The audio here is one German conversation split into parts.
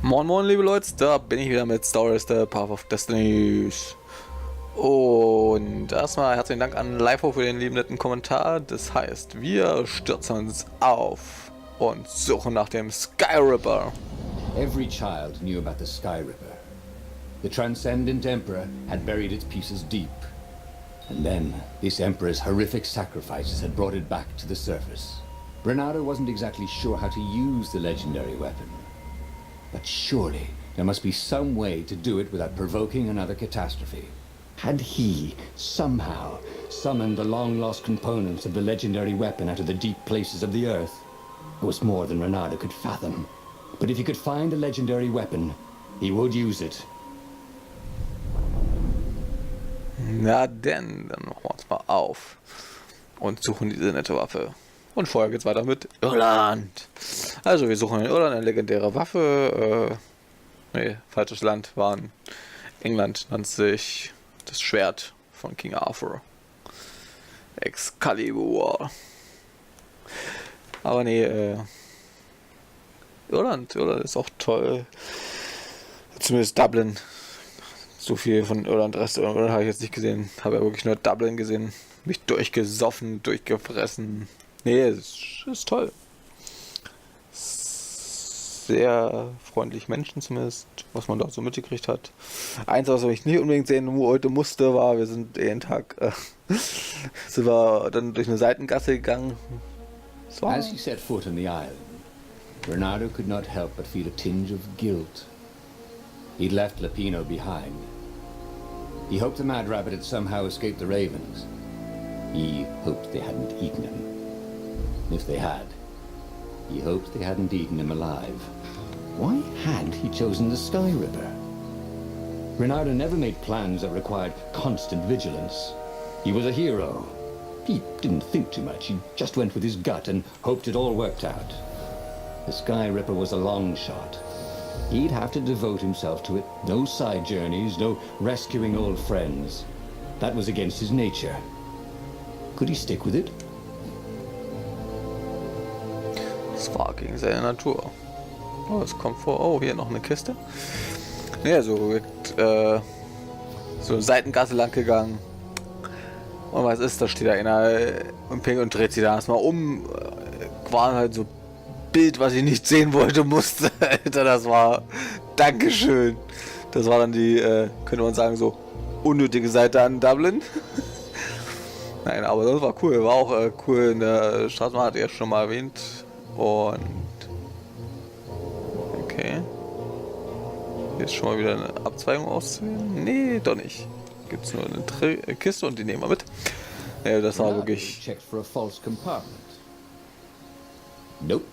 Moin moin liebe Leute, da bin ich wieder mit Stories, der Path of Destinies. Und erstmal herzlichen Dank an Live für den lieben netten Kommentar. Das heißt, wir stürzen uns auf und suchen nach dem Skyripper. Every child knew about the Skyripper. The transcendent emperor had buried its pieces deep. And then, this emperor's horrific sacrifices had brought it back to the surface. Renato wasn't exactly sure how to use the legendary weapon. But surely, there must be some way to do it without provoking another catastrophe. Had he, somehow, summoned the long-lost components of the legendary weapon out of the deep places of the Earth? It was more than Renato could fathom. But if he could find a legendary weapon, he would use it. Na denn, dann machen wir uns mal auf und suchen diese nette Waffe. Und vorher geht's weiter mit Irland. Also wir suchen in Irland eine legendäre Waffe. Falsches Land, war in England, nannte sich das Schwert von King Arthur. Excalibur. Aber nee, Irland ist auch toll. Zumindest Dublin. So viel von Irland, Rest Irland habe ich jetzt nicht gesehen. Habe ja wirklich nur Dublin gesehen. Mich durchgesoffen, durchgefressen. Nee, ist toll. Sehr freundlich Menschen zumindest, was man da so mitgekriegt hat. Eins, was ich nicht unbedingt sehen heute musste, war, wir sind jeden Tag sind wir dann durch eine Seitengasse gegangen. So. As he set foot on the island, Renato could not help but feel a tinge of guilt. He'd left Lapino behind. He hoped the Mad Rabbit had somehow escaped the ravens. He hoped they hadn't eaten him. If they had, he hoped they hadn't eaten him alive. Why had he chosen the Skyripper? Renato never made plans that required constant vigilance. He was a hero. He didn't think too much. He just went with his gut and hoped it all worked out. The Skyripper was a long shot. He'd have to devote himself to it. No side journeys, no rescuing old friends. That was against his nature. Could he stick with it? Das war gegen seine Natur. Oh, es kommt vor. Oh, hier noch eine Kiste. Ja, so Seitengasse lang gegangen. Und was ist? Da steht da einer im Pink und dreht sich da erstmal um. War halt so Bild, was ich nicht sehen wollte, musste. Alter, das war Dankeschön. Das war dann die, könnte man sagen, so unnötige Seite an Dublin. Nein, aber das war cool. War auch cool in der Straßenbahn, hatte ich ja schon mal erwähnt. Und okay. Hier ist schon mal wieder eine Abzweigung auszuwählen. Nee, doch nicht. Gibt es nur eine Kiste und die nehmen wir mit. Ja, das war wirklich. Nope.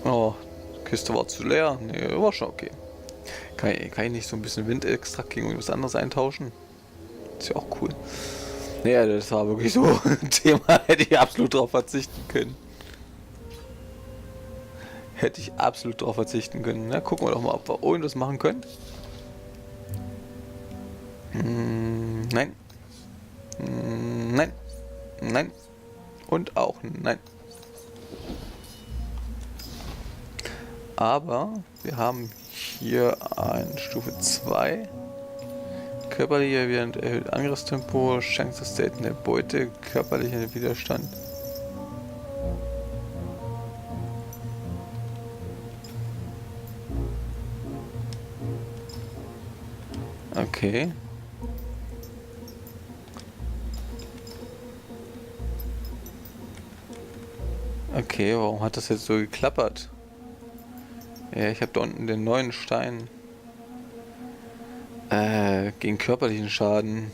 Oh, die Kiste war zu leer. Nee, war schon okay. Kann ich nicht so ein bisschen Windextrakt gegen irgendwas anderes eintauschen? Ist ja auch cool. Naja, das war wirklich so ein Thema, hätte ich absolut drauf verzichten können. Na, gucken wir doch mal, ob wir irgendwas machen können. Nein. Nein. Nein. Und auch nein. Aber wir haben hier ein Stufe 2. Körperlicher Widerstand erhöht Angriffstempo, Chance des Selten der Beute, körperlicher Widerstand. Okay. Okay, warum hat das jetzt so geklappert? Ja, ich habe da unten den neuen Stein. Gegen körperlichen Schaden.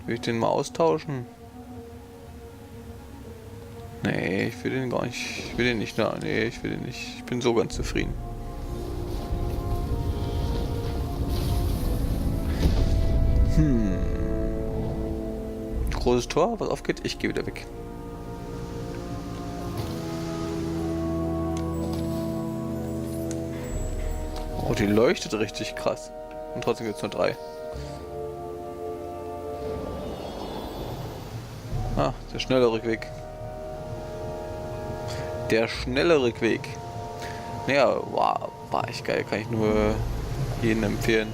Will ich den mal austauschen? Nee, ich will den gar nicht. Ich will den nicht. Nee, ich will den nicht. Ich bin so ganz zufrieden. Großes Tor, was aufgeht, ich gehe wieder weg. Oh, die leuchtet richtig krass. Und trotzdem gibt es nur 3. Ah, der schnelle Rückweg. Der schnelle Rückweg. Ja, war echt geil. Kann ich nur jedem empfehlen.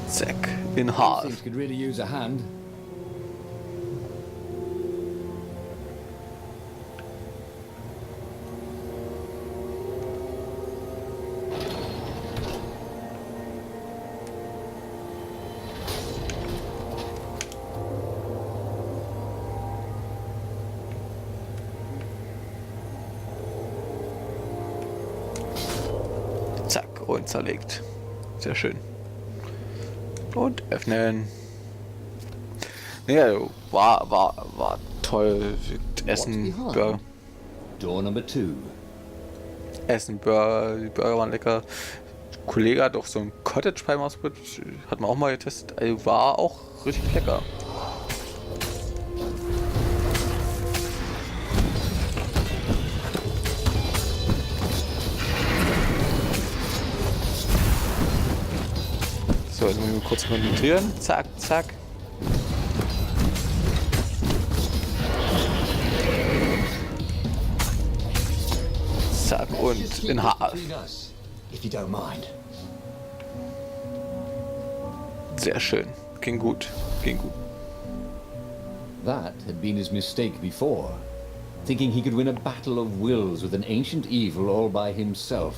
Zack, in half. Things could really use a hand. Zack, und zerlegt. Sehr schön. Und öffnen. Ja, war toll. Essen, Burger. Door number 2. Essen, Burger, die Burger waren lecker. Ein Kollege hat auch so ein Cottage Pie ausprobiert. Hat man auch mal getestet. Also war auch richtig lecker. So, jetzt müssen wir kurz konzentrieren. Zack, zack. Zack und in half. Sehr schön. Ging gut. Ging gut. That had been his mistake before, thinking he could win a battle of wills with an ancient evil all by himself.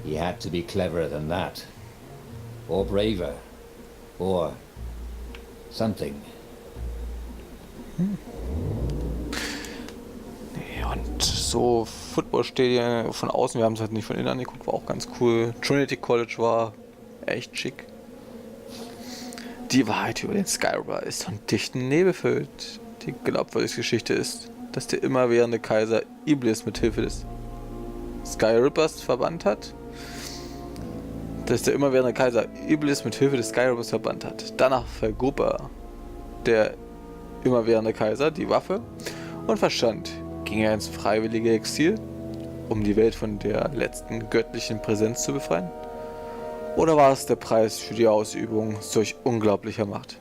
He had to be cleverer than that. Or braver. Or something. Und so Footballstadien von außen, wir haben es halt nicht von innen angeguckt, war auch ganz cool. Trinity College war echt schick. Die Wahrheit über den Skyripper ist von dichten Nebel füllt. Die glaubwürdige Geschichte ist, dass der immerwährende Kaiser Iblis mit Hilfe des Skyrippers verbannt hat. Danach vergrub er, der immerwährende Kaiser, die Waffe und Verstand. Ging er ins freiwillige Exil, um die Welt von der letzten göttlichen Präsenz zu befreien? Oder war es der Preis für die Ausübung solch unglaublicher Macht?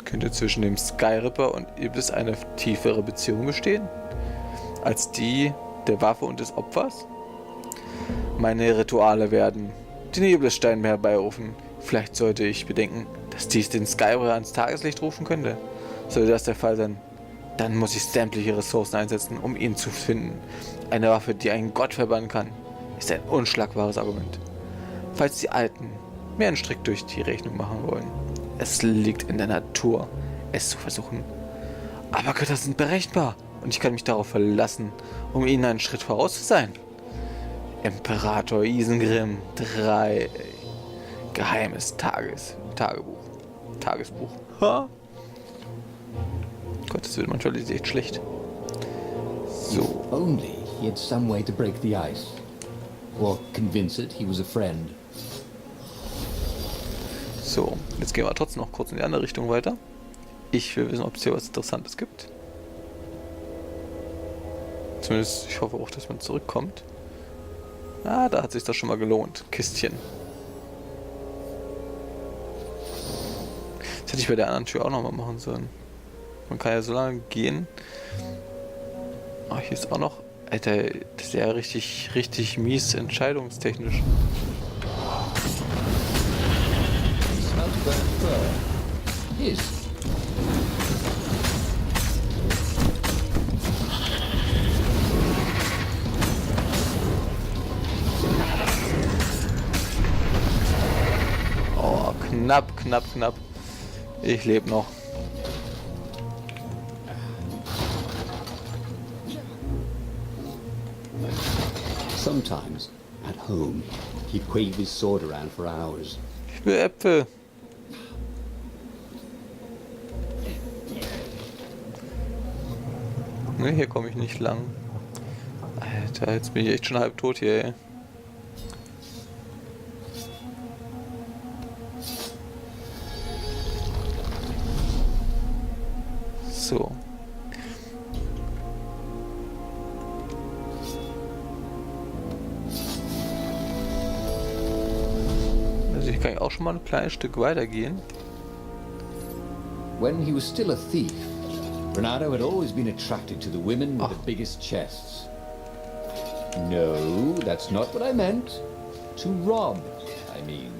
Könnte zwischen dem Skyripper und Iblis eine tiefere Beziehung bestehen, als die der Waffe und des Opfers? Meine Rituale werden den Iblis-Stein herbeirufen. Vielleicht sollte ich bedenken, dass dies den Skyripper ans Tageslicht rufen könnte. Sollte das der Fall sein, dann muss ich sämtliche Ressourcen einsetzen, um ihn zu finden. Eine Waffe, die einen Gott verbannen kann, ist ein unschlagbares Argument. Falls die Alten mir einen Strick durch die Rechnung machen wollen. Es liegt in der Natur, es zu versuchen. Aber Götter sind berechenbar und ich kann mich darauf verlassen, um ihnen einen Schritt voraus zu sein. Imperator Isengrim 3. Geheimes Tagesbuch. Ha? Gott, das wird manchmal echt schlecht. So. If only he had some way to break the ice. Or convince it he was a friend. So, jetzt gehen wir trotzdem noch kurz in die andere Richtung weiter. Ich will wissen, ob es hier was Interessantes gibt. Zumindest, ich hoffe auch, dass man zurückkommt. Ah, da hat sich das schon mal gelohnt. Kistchen. Das hätte ich bei der anderen Tür auch nochmal machen sollen. Man kann ja so lange gehen. Ah, hier ist auch noch... Alter, das ist ja richtig mies entscheidungstechnisch. Oh, knapp. Ich lebe noch. Sometimes, at home, he'd wave his sword around for hours. Ich will Äpfel. Ne, hier komme ich nicht lang. Alter, jetzt bin ich echt schon halb tot hier, ey. So. Hier kann ich auch schon mal ein kleines Stück weitergehen. When he was still a thief, Renato had always been attracted to the women with the biggest chests. No, that's not what I meant. To rob, I mean.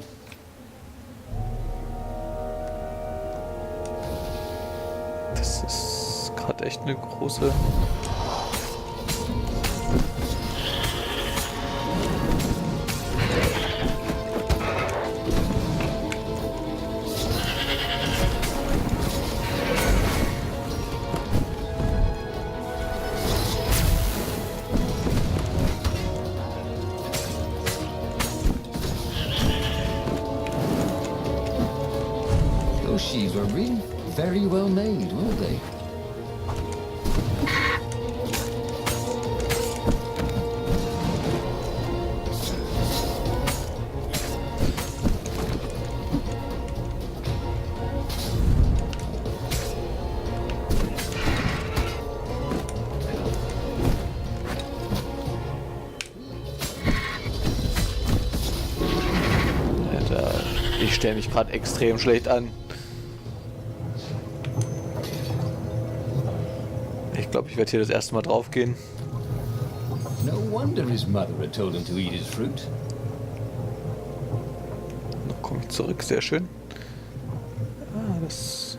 Das ist gerade echt eine große... Those sheaves were really very well made, weren't they? Alter, ich stelle mich gerade extrem schlecht an. Ich glaube, ich werde hier das erste Mal drauf gehen. No wonder his mother had told him to eat his fruit. Noch komme ich zurück, sehr schön. Ah, das...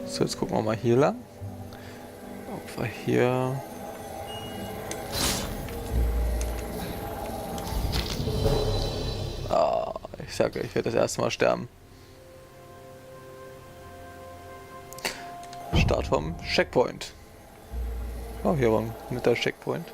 So, jetzt gucken wir mal hier lang. Ob wir hier... Ah, ich sage, ich werde das erste Mal sterben. Start vom Checkpoint. Oh, hier war ein netter Checkpoint.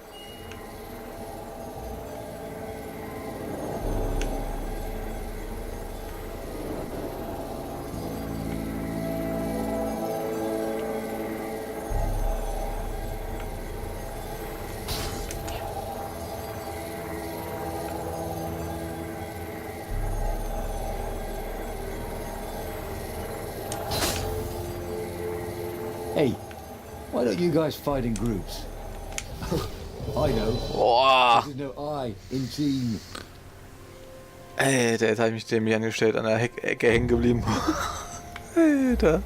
Hey, why don't you guys fight in groups? I know. Boah! There's no I in team. Alter, jetzt habe ich mich dem angestellt, an der Ecke hängen geblieben. Alter.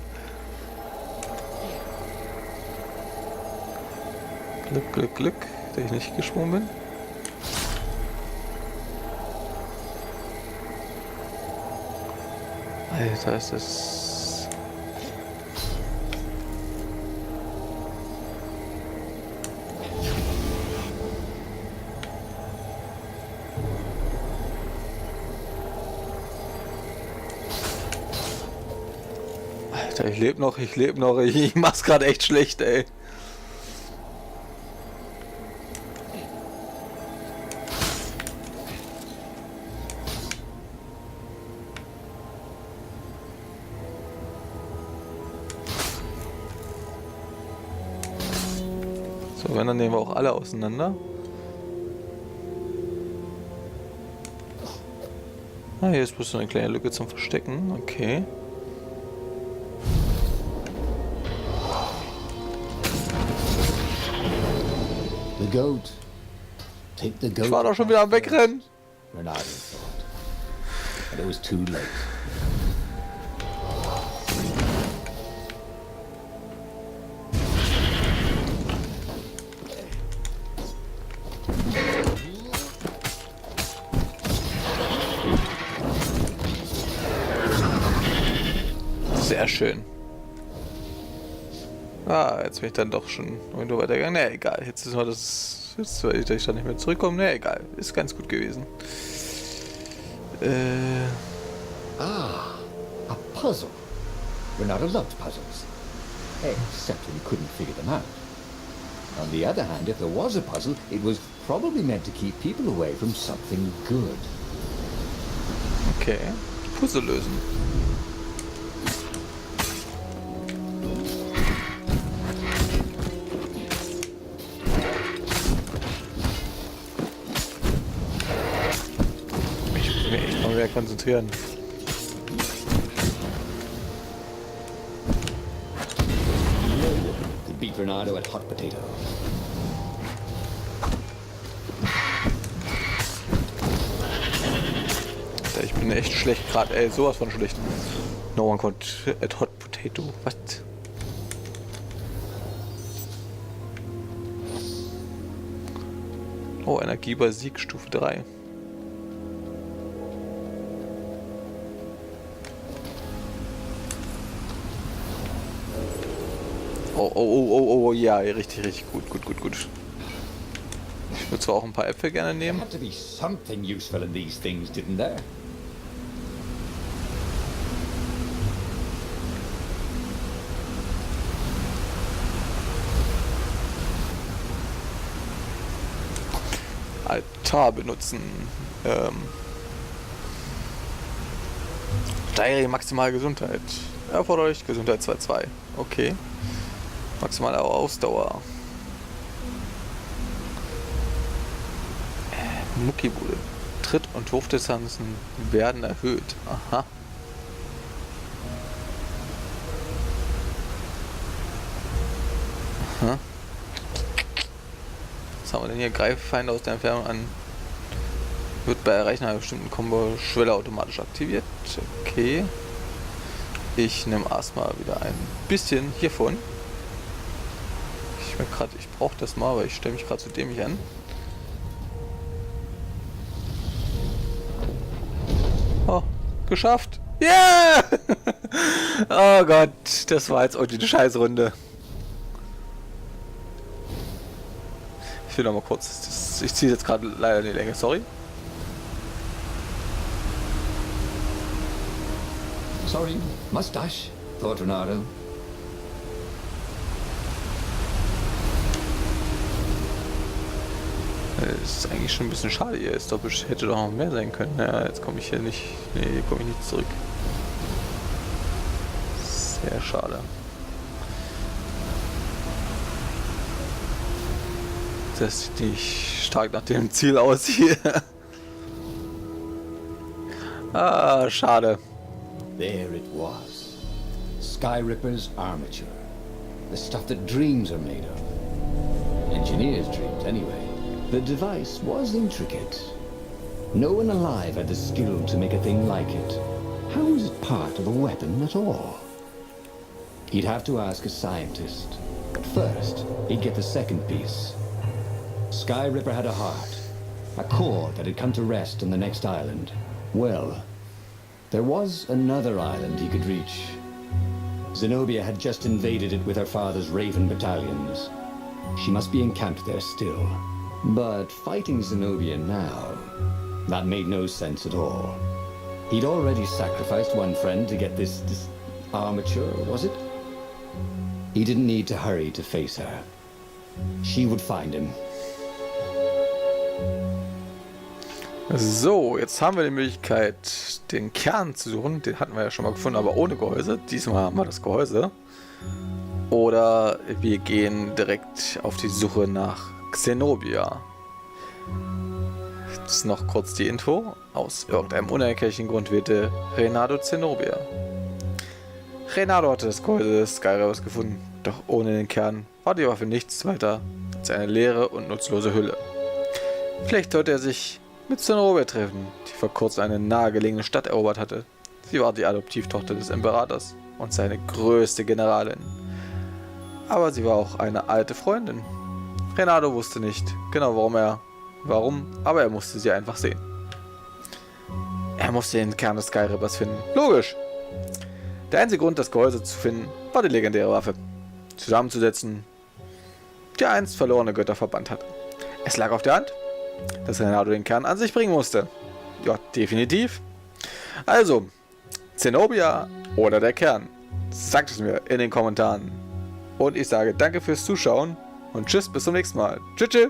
Glück, Glück, Glück, dass ich nicht gesprungen bin. Alter, ist das... Alter, ich lebe noch, ich mach's gerade echt schlecht, ey. So, wenn, dann nehmen wir auch alle auseinander. Ah, hier ist bloß so eine kleine Lücke zum Verstecken, okay. The goat. Take the goat. Ich war doch schon wieder am Wegrennen. Renato thought. But it was too late. Sehr schön. Ah, jetzt bin ich dann doch schon irgendwo weitergegangen. Ne, egal. Jetzt ist mal das. Jetzt werde ich da nicht mehr zurückkommen. Ne, egal. Ist ganz gut gewesen. A puzzle. Renato loved puzzles. Except when he couldn't figure them out. On the other hand, if there was a puzzle, it was probably meant to keep people away from something good. Okay. Puzzle lösen. Mehr konzentrieren. To beat Renato at hot potato. Ich bin echt schlecht gerade, ey, sowas von schlecht. No one could at hot potato. Was? Oh, Energie bei Sieg Stufe 3. Oh, ja, richtig, richtig gut, gut. Ich würde zwar auch ein paar Äpfel gerne nehmen. There had to be something useful in these things, didn't there? Altar benutzen. Steigere maximale Gesundheit. Erforderlich Gesundheit 2,2. Okay. Maximale Ausdauer. Muckibude. Tritt- und Wurfdistanzen werden erhöht. Aha. Aha. Was haben wir denn hier? Greife Feinde aus der Entfernung an. Wird bei Erreichen einer bestimmten Combo-Schwelle automatisch aktiviert. Okay. Ich nehme erstmal wieder ein bisschen hiervon. Ich brauche das mal, weil ich stelle mich gerade zu dämlich an. Oh, geschafft! Yeah! Oh Gott, das war jetzt irgendwie eine Scheißrunde. Ich will noch mal kurz. Ich ziehe jetzt gerade leider die Länge, sorry. Sorry, mustache, thought Renato. Das ist eigentlich schon ein bisschen schade hier. Es hätte doch noch mehr sein können. Ja, jetzt komme ich hier nicht. Nee, hier komme ich nicht zurück. Sehr schade. Das sieht nicht stark nach dem Ziel aus hier. Ah, schade. There it was. Skyripper's armature. The stuff that dreams are made of. Engineers' dreams, anyway. The device was intricate. No one alive had the skill to make a thing like it. How was it part of a weapon at all? He'd have to ask a scientist. But first, he'd get the second piece. Skyripper had a heart. A core that had come to rest on the next island. Well, there was another island he could reach. Zenobia had just invaded it with her father's Raven battalions. She must be encamped there still. But fighting Zenobia now, that made no sense at all. He'd already sacrificed one friend to get this armature, was it? He didn't need to hurry to face her. She would find him. So, jetzt haben wir die Möglichkeit, den Kern zu suchen. Den hatten wir ja schon mal gefunden, aber ohne Gehäuse. Diesmal haben wir das Gehäuse. Oder wir gehen direkt auf die Suche nach Zenobia. Jetzt noch kurz die Info. Aus irgendeinem unerklärlichen Grund wählte Renato Zenobia. Renato hatte das Gehäuse des Skyrippers gefunden, doch ohne den Kern war die Waffe nichts weiter als eine leere und nutzlose Hülle. Vielleicht sollte er sich mit Zenobia treffen, die vor kurzem eine nahegelegene Stadt erobert hatte. Sie war die Adoptivtochter des Imperators und seine größte Generalin. Aber sie war auch eine alte Freundin. Renato wusste nicht genau warum, aber er musste sie einfach sehen. Er musste den Kern des Skyrippers finden. Logisch! Der einzige Grund, das Gehäuse zu finden, war die legendäre Waffe. Zusammenzusetzen, die einst verlorene Götter verbannt hatte. Es lag auf der Hand, dass Renato den Kern an sich bringen musste. Ja, definitiv. Also, Zenobia oder der Kern? Sagt es mir in den Kommentaren. Und ich sage danke fürs Zuschauen und tschüss, bis zum nächsten Mal. Tschüss, tschüss.